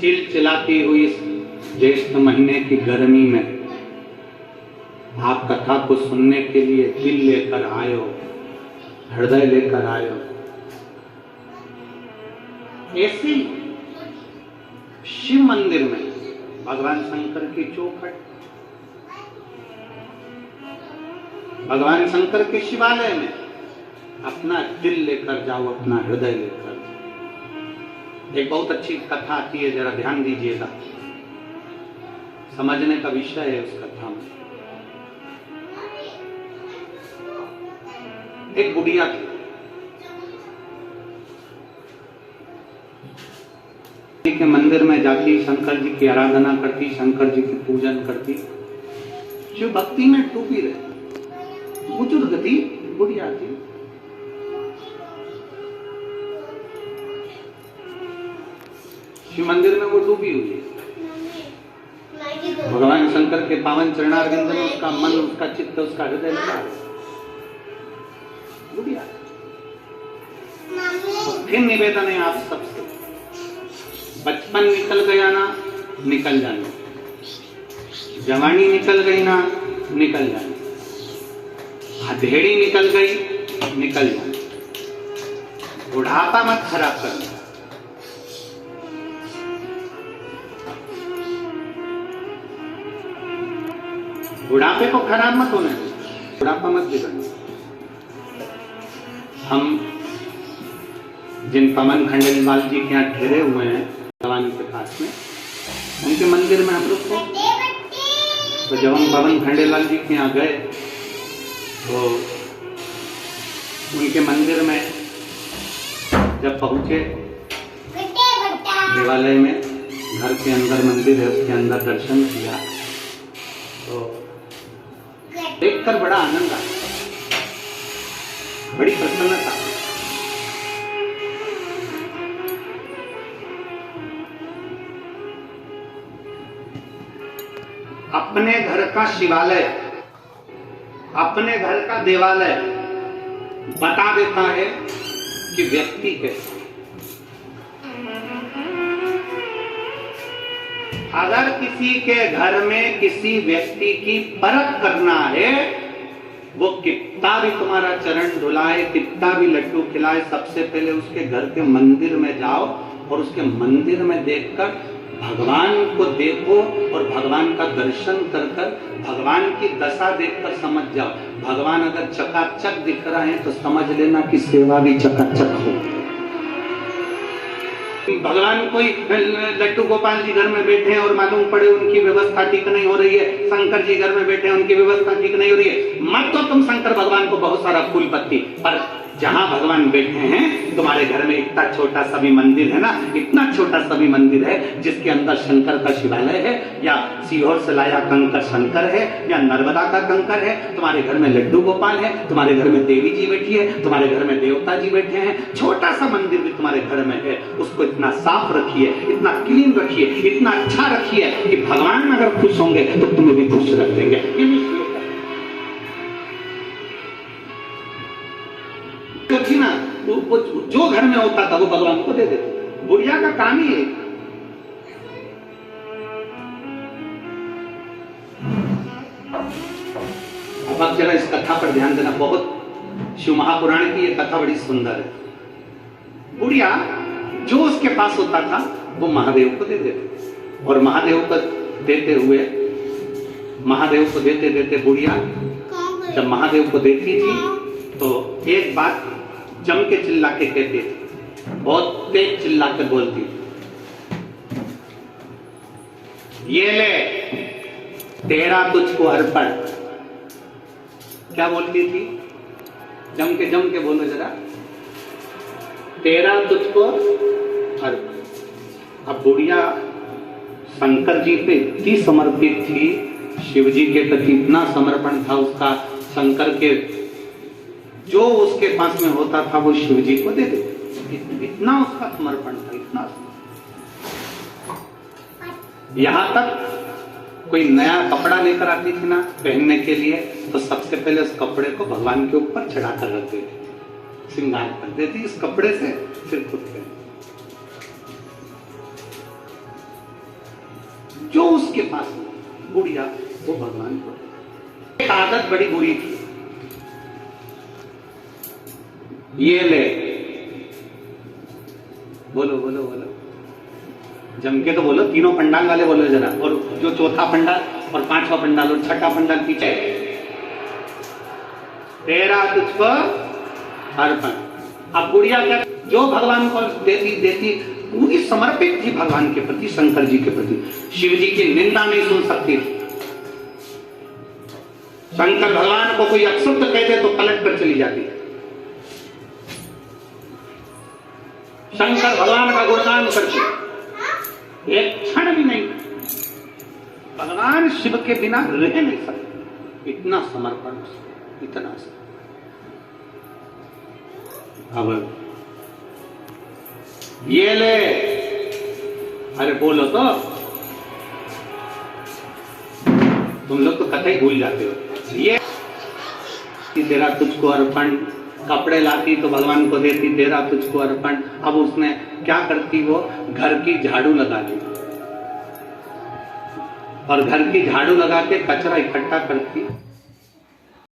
चिलचिलाती हुई इस ज्येष्ठ महीने की गर्मी में आप कथा को सुनने के लिए दिल लेकर आयो, हृदय लेकर आयो। ऐसी शिव मंदिर में भगवान शंकर की चौखट, भगवान शंकर के शिवालय में अपना दिल लेकर जाओ, अपना हृदय लेकर जाओ। एक बहुत अच्छी कथा आती है, जरा ध्यान दीजिएगा, समझने का विषय है उस कथा में। एक बुढ़िया थी, के मंदिर में जाती, शंकर जी की आराधना करती, शंकर जी की पूजन करती, जो भक्ति में डूबी रहे। बुजुर्ग थी, बुढ़िया थी। शिव मंदिर में वो डूबी हुई है। भगवान शंकर के पावन चरणारविंद में उसका मन, उसका चित्त, उसका हृदय लगा है। बुढ़िया। फिर निवेदन है आप सबसे, बचपन निकल गया ना, निकल जाने, जवानी निकल गई ना, निकल जाने, अधेड़ी निकल गई, निकल जाने, बुढ़ापा मत खराब करना। बुढ़ापे को खराब मत होने दो, बुढ़ापा मत बिगड़ना। हम जिन पवन खंडेलवाल जी के यहाँ ठहरे हुए हैं भगवान के पास में, उनके मंदिर में हम लोग को, तो जब हम पवन खंडेलवाल जी के यहाँ गए तो उनके मंदिर में जब पहुंचे, देवालय में, घर के अंदर मंदिर है, उसके अंदर दर्शन किया तो देखकर बड़ा आनंद आया, बड़ी प्रसन्नता। अपने घर का शिवालय, अपने घर का देवालय बता देता है कि व्यक्ति कैसा। अगर किसी के घर में किसी व्यक्ति की परख करना है, वो कितना भी तुम्हारा चरण धुलाए, कितना भी लड्डू खिलाए, सबसे पहले उसके घर के मंदिर में जाओ और उसके मंदिर में देखकर भगवान को देखो और भगवान का दर्शन कर कर भगवान की दशा देखकर समझ जाओ। भगवान अगर चकाचक दिख रहा है तो समझ लेना कि सेवा भी चकाचक हो। भगवान कोई लड्डू गोपाल जी घर में बैठे हैं और मालूम पड़े उनकी व्यवस्था ठीक नहीं हो रही है, शंकर जी घर में बैठे हैं उनकी व्यवस्था ठीक नहीं हो रही है, मत तो तुम शंकर भगवान को बहुत सारा फूल पत्ती, पर जहां भगवान बैठे हैं तुम्हारे घर में इतना छोटा सा भी मंदिर है ना, इतना छोटा सा भी मंदिर है जिसके अंदर शंकर का शिवालय है, या सीहोर से लाया कंकर शंकर है, या नर्मदा का कंकर है, तुम्हारे घर में लड्डू गोपाल है, तुम्हारे घर में देवी जी बैठी है, तुम्हारे घर में देवता जी बैठे हैं, छोटा सा मंदिर भी तुम्हारे घर में है, उसको इतना साफ रखिए, इतना क्लीन रखिए, इतना अच्छा रखिए कि भगवान अगर खुश होंगे तो तुम्हें भी खुश रख देंगे। तो थी ना, वो जो घर में होता था वो भगवान को दे देते। बुढ़िया का काम ही है। अब आप जरा इस कथा पर ध्यान देना, बहुत शिव महापुराण की ये कथा बड़ी सुंदर है। बुढ़िया जो उसके पास होता था वो महादेव को दे देते, और महादेव को देते हुए, महादेव को देते देते बुढ़िया जब महादेव को देती थी तो एक बात जम के चिल्ला के कहती थी, बहुत तेज चिल्ला के बोलती थी, ये ले तेरा तुझको अर्पण। क्या बोलती थी? जम के बोलो जरा, तेरा तुझको अर्पण। अब बुढ़िया शंकर जी पे इतनी समर्पित थी, शिव जी के प्रति इतना समर्पण था उसका, शंकर के जो उसके पास में होता था वो शिव जी को दे देते, इतना उसका समर्पण था, इतना। यहां तक कोई नया कपड़ा लेकर आती थी ना पहनने के लिए, तो सबसे पहले उस कपड़े को भगवान के ऊपर चढ़ा कर रख देती थी, श्रृंगार कर देती इस कपड़े से, फिर खुद जो उसके पास गुड़िया वो भगवान को। एक आदत बड़ी बुरी थी, ये ले, बोलो बोलो बोलो, जम के तो बोलो, तीनों पंडाल वाले बोलो जरा, और जो चौथा पंडाल और पांचवा पंडाल और छठा पंडाल पीछे, तेरा तुझको अर्पण। अब गुड़िया क्या, जो भगवान को देती पूरी समर्पित थी भगवान के प्रति, शंकर जी के प्रति, शिव जी की निंदा नहीं सुन सकती थी। शंकर भगवान को कोई अपशब्द कहते तो पलट कर चली जाती। शंकर भगवान का गुणगान करते, एक क्षण भी नहीं, भगवान शिव के बिना रह नहीं सकते, इतना समर्पण, इतना समर्पण। अब ये ले, अरे बोलो तो, तुम लोग तो कतई भूल जाते हो। ये कि तेरा तुझको अर्पण, कपड़े लाती तो भगवान को देती, तेरा तुझको अर्पण। अब उसने क्या करती, वो घर की झाड़ू लगा दी और घर की झाड़ू लगा के कचरा इकट्ठा करती।